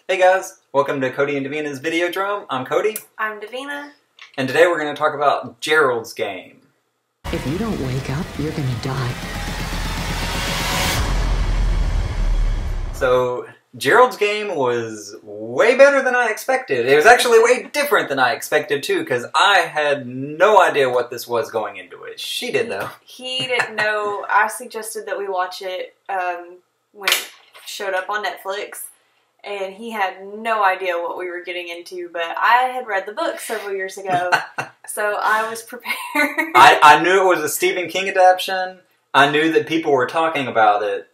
Hey guys, welcome to Cody and Davina's Videodrome. I'm Cody. I'm Davina. And today we're going to talk about Gerald's game. If you don't wake up, you're gonna die. So, Gerald's game was way better than I expected. It was actually way different than I expected too, because I had no idea what this was going into it. She did though. He didn't know. I suggested that we watch it when it showed up on Netflix. And he had no idea what we were getting into, but I had read the book several years ago, so I was prepared. I knew it was a Stephen King adaptation. I knew that people were talking about it.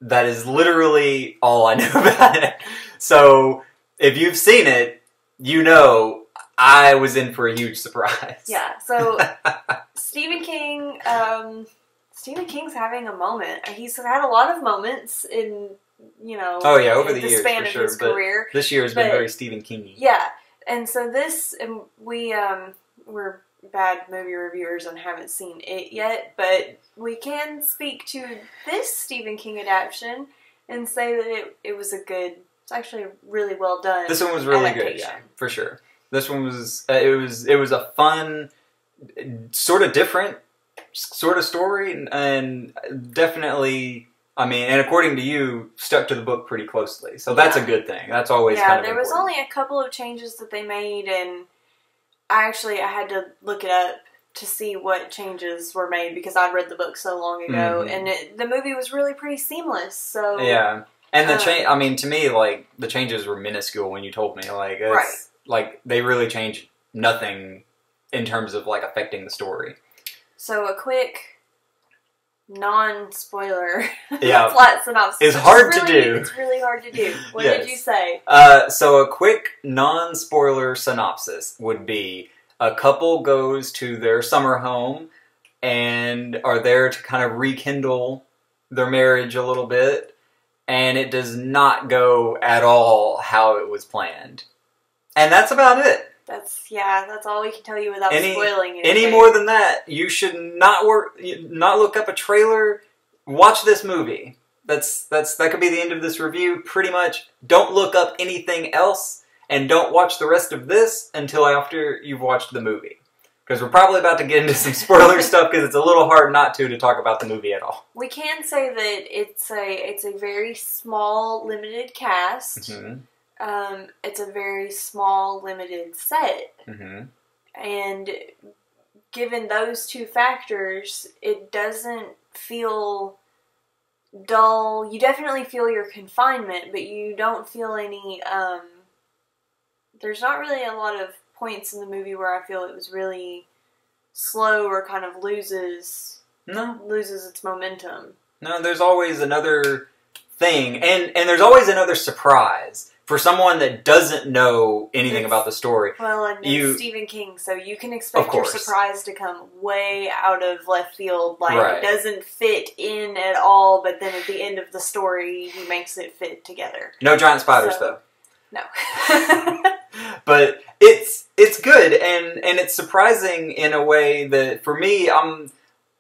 That is literally all I knew about it. So, if you've seen it, you know I was in for a huge surprise. Yeah, so Stephen King, Stephen King's having a moment. He's had a lot of moments in... oh yeah, over the years, span for of sure. his career. This year has been very Stephen King-y. Yeah, and so this, we're bad movie reviewers and haven't seen it yet, but we can speak to this Stephen King adaptation and say that it was it's actually really well done. This one was really good, yeah, for sure. This one was, it was a fun, sort of different sort of story, and definitely... I mean, and according to you, stuck to the book pretty closely. So that's a good thing. That's always kind of important. Yeah, there was only a couple of changes that they made, and I had to look it up to see what changes were made because I'd read the book so long ago, and the movie was really pretty seamless. So yeah, and the change. I mean, to me, like the changes were minuscule when you told me. Like, it's, like they really changed nothing in terms of like affecting the story. So a quick. Non-spoiler plot synopsis is hard to do. It's really hard to do. What did you say? So a quick non-spoiler synopsis would be a couple goes to their summer home and are there to kind of rekindle their marriage a little bit, and it does not go at all how it was planned. And that's about it. That's all we can tell you without spoiling it. Any more than that, you should not look up a trailer. Watch this movie. That could be the end of this review. Pretty much, don't look up anything else, and don't watch the rest of this until after you've watched the movie. Because we're probably about to get into some spoiler stuff. Because it's a little hard not to talk about the movie at all. We can say that it's a very small, limited cast. Mm-hmm. It's a very small, limited set. Mm-hmm. And given those two factors, it doesn't feel dull. You definitely feel your confinement, but you don't feel any, there's not really a lot of points in the movie where I feel it was really slow or kind of loses its momentum. No, there's always another thing, and there's always another surprise. For someone that doesn't know anything about the story. Well, and it's Stephen King, so you can expect your surprise to come way out of left field. Like, it doesn't fit in at all, but then at the end of the story, he makes it fit together. No giant spiders, though. No. But it's good, and it's surprising in a way that, for me, I'm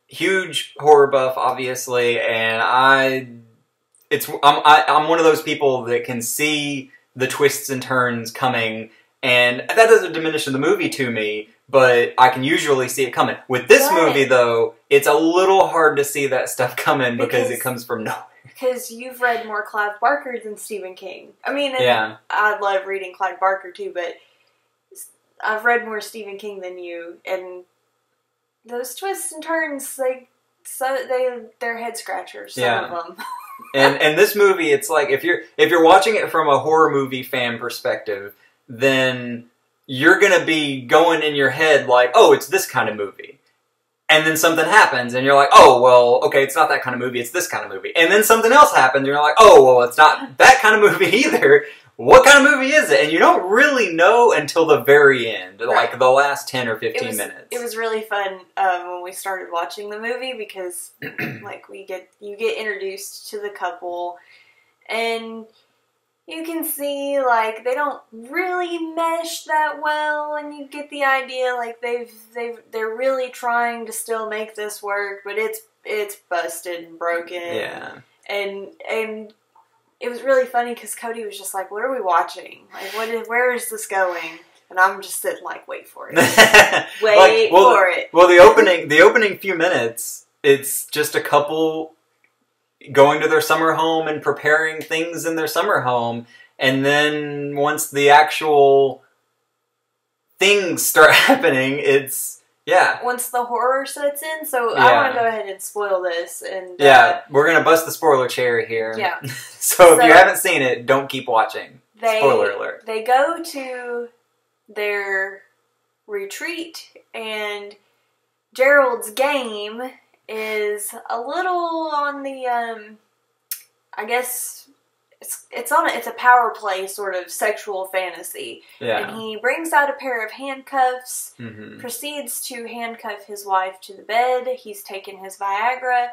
huge horror buff, obviously, and I'm one of those people that can see the twists and turns coming, and that doesn't diminish the movie to me, but I can usually see it coming. With this movie, though, it's a little hard to see that stuff coming because it comes from nowhere. Because you've read more Clive Barker than Stephen King. I mean, I love reading Clive Barker too, but I've read more Stephen King than you, and those twists and turns, they're head scratchers, some of them. And this movie, it's like if you're watching it from a horror movie fan perspective, then you're gonna be going in your head like, oh, it's this kind of movie, and then something happens, and you're like, oh, well, okay, it's not that kind of movie, it's this kind of movie, and then something else happens, and you're like, oh, well, it's not that kind of movie either. What kind of movie is it? And you don't really know until the very end, like the last 10 or 15 minutes. It was really fun when we started watching the movie because, like, you get introduced to the couple, and you can see, like, they don't really mesh that well, and you get the idea, like, they're really trying to still make this work, but it's busted and broken. Yeah. And it was really funny because Cody was just like, "What are we watching? Like, where is this going?" And I'm just sitting like, "Wait for it, wait for it." Well, the opening few minutes, it's just a couple going to their summer home and preparing things in their summer home, and then once the actual things start happening, it's once the horror sets in. So Yeah. I want to go ahead and spoil this, and we're gonna bust the spoiler cherry here. Yeah. So if you haven't seen it, don't keep watching. Spoiler alert. They go to their retreat, and Gerald's game is a little on the I guess it's a power play sort of sexual fantasy. Yeah. And he brings out a pair of handcuffs, Mm-hmm. proceeds to handcuff his wife to the bed. He's taken his Viagra.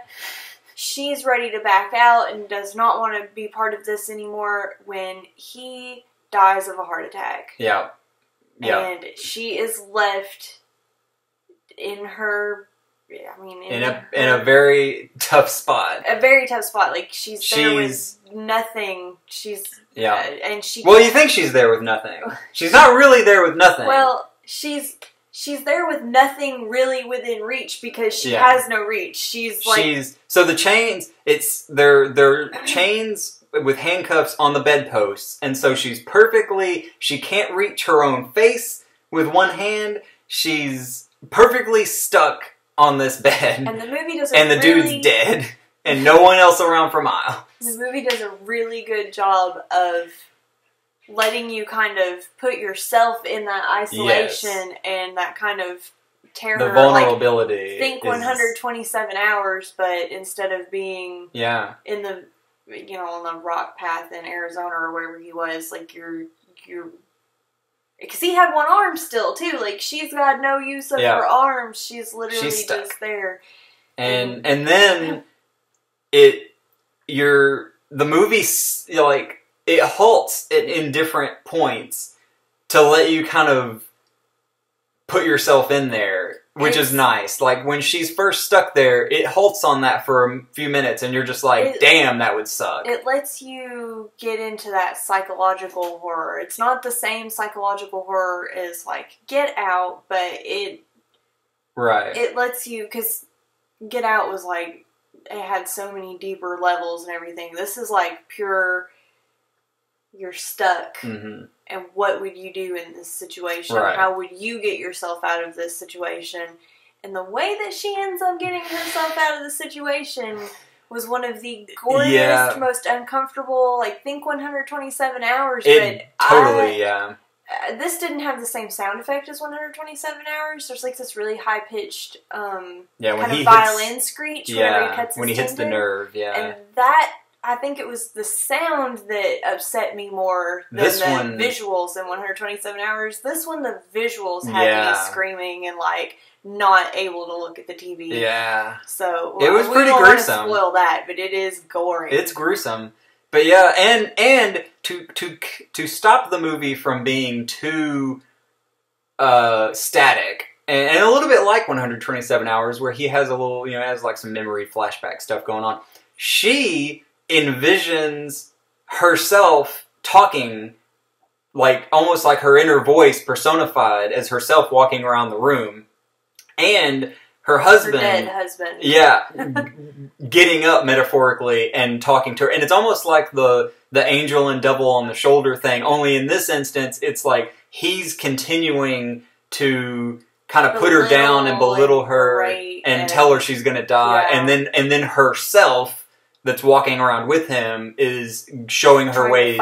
She's ready to back out and does not want to be part of this anymore when he dies of a heart attack. Yeah. Yeah. And she is left in her, in a very tough spot. a very tough spot. Like she's there with nothing. And she. Well, you think she's there with nothing. She's not really there with nothing. Well, she's there with nothing really within reach because she has no reach. So the chains. They're chains with handcuffs on the bedposts, and so she can't reach her own face with one hand. She's perfectly stuck on this bed. And the movie does dude's dead, and no one else around for miles. The movie does a really good job of letting you kind of put yourself in that isolation and that kind of terror. The vulnerability. Like, think 127 hours, but instead of being in the on the rock path in Arizona or wherever he was, like you're because he had one arm still too. Like she's got no use of her arms. She's literally just there. And then the movie it halts in different points to let you kind of put yourself in there, which is nice. Like when she's first stuck there, it halts on that for a few minutes, and you're just like, "Damn, that would suck." It lets you get into that psychological horror. It's not the same psychological horror as like Get Out, but it lets you, because Get Out was like, it had so many deeper levels and everything. This is like pure, you're stuck. Mm-hmm. And what would you do in this situation? Right. How would you get yourself out of this situation? And the way that she ends up getting herself out of the situation was one of the goriest, most uncomfortable, like, think 127 hours. This didn't have the same sound effect as 127 hours. There's like this really high-pitched kind of violin screech whenever he cuts his when he hits the nerve, And that, I think it was the sound that upset me more than the visuals in 127 hours. This one, the visuals had me screaming and like not able to look at the TV. Yeah. So it was pretty gruesome. We don't want to spoil that, but it is gory. It's gruesome. But yeah, and to stop the movie from being too static, and a little bit like 127 Hours, where he has a little, has like some memory flashback stuff going on. She envisions herself talking, like almost like her inner voice personified as herself walking around the room, and her husband, her dead husband, getting up metaphorically and talking to her, and it's almost like the angel and devil on the shoulder thing. Only in this instance, it's like he's continuing to kind of put her down and belittle her and tell her she's going to die, and then herself, that's walking around with him, is showing her ways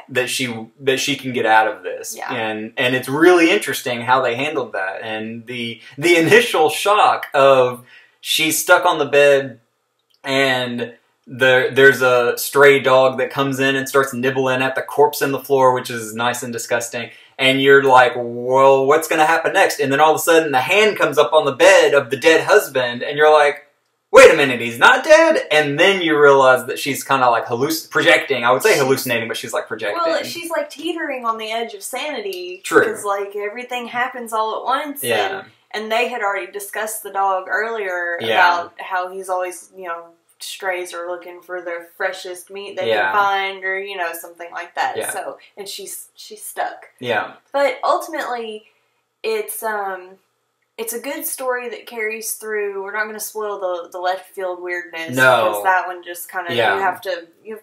that she can get out of this. Yeah. And it's really interesting how they handled that. And the initial shock of she's stuck on the bed and there's a stray dog that comes in and starts nibbling at the corpse in the floor, which is nice and disgusting. And you're like, well, what's going to happen next? And then all of a sudden the hand comes up on the bed of the dead husband, and you're like, wait a minute, he's not dead? And then you realize that she's kind of like projecting. I would say hallucinating, but she's like projecting. Well, she's like teetering on the edge of sanity. True. Because like everything happens all at once. Yeah. And they had already discussed the dog earlier about how he's always, strays are looking for the freshest meat they Yeah. can find, or something like that. Yeah. So, and she's stuck. Yeah. But ultimately, it's a good story that carries through. We're not going to spoil the left field weirdness, No. because that one just kind of Yeah. you have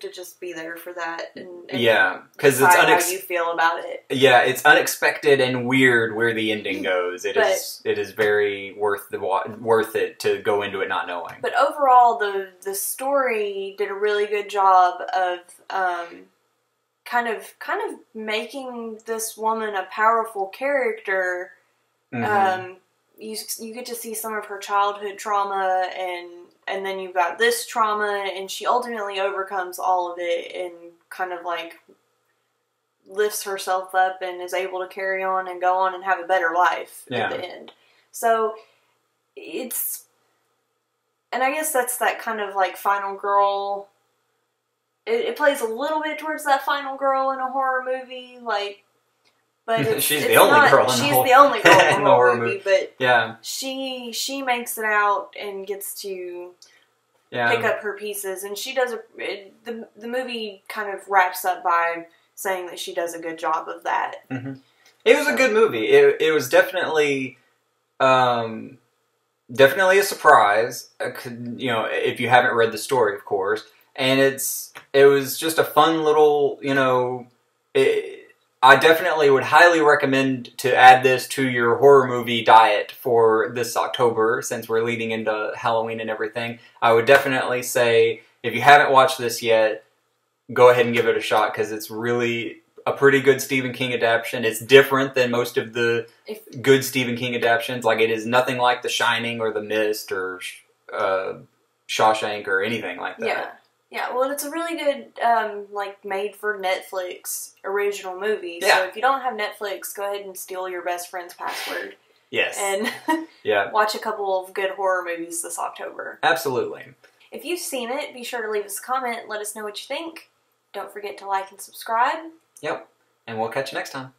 to just be there for that, and Yeah, because it's decide how you feel about it. Yeah, it's unexpected and weird where the ending goes. It is very worth it to go into it not knowing. But overall, the story did a really good job of kind of making this woman a powerful character. Mm-hmm. You get to see some of her childhood trauma, and then you've got this trauma, and she ultimately overcomes all of it and kind of like lifts herself up and is able to carry on and go on and have a better life at the end. So and I guess that's that kind of like final girl. It plays a little bit towards that final girl in a horror movie, like. But she's the only girl in the horror movie. But yeah, she makes it out and gets to pick up her pieces, and she does the movie kind of wraps up by saying that she does a good job of that. Mm-hmm. It was a good movie. It was definitely a surprise. If you haven't read the story, of course, and it was just a fun little I definitely would highly recommend to add this to your horror movie diet for this October, since we're leading into Halloween and everything. I would definitely say, if you haven't watched this yet, go ahead and give it a shot, because it's really a pretty good Stephen King adaptation. It's different than most of the good Stephen King adaptations. Like, it is nothing like The Shining or The Mist or Shawshank or anything like that. Yeah. Yeah, well, it's a really good, made for Netflix original movie. Yeah. So if you don't have Netflix, go ahead and steal your best friend's password. Yes. And watch a couple of good horror movies this October. Absolutely. If you've seen it, be sure to leave us a comment. Let us know what you think. Don't forget to like and subscribe. Yep. And we'll catch you next time.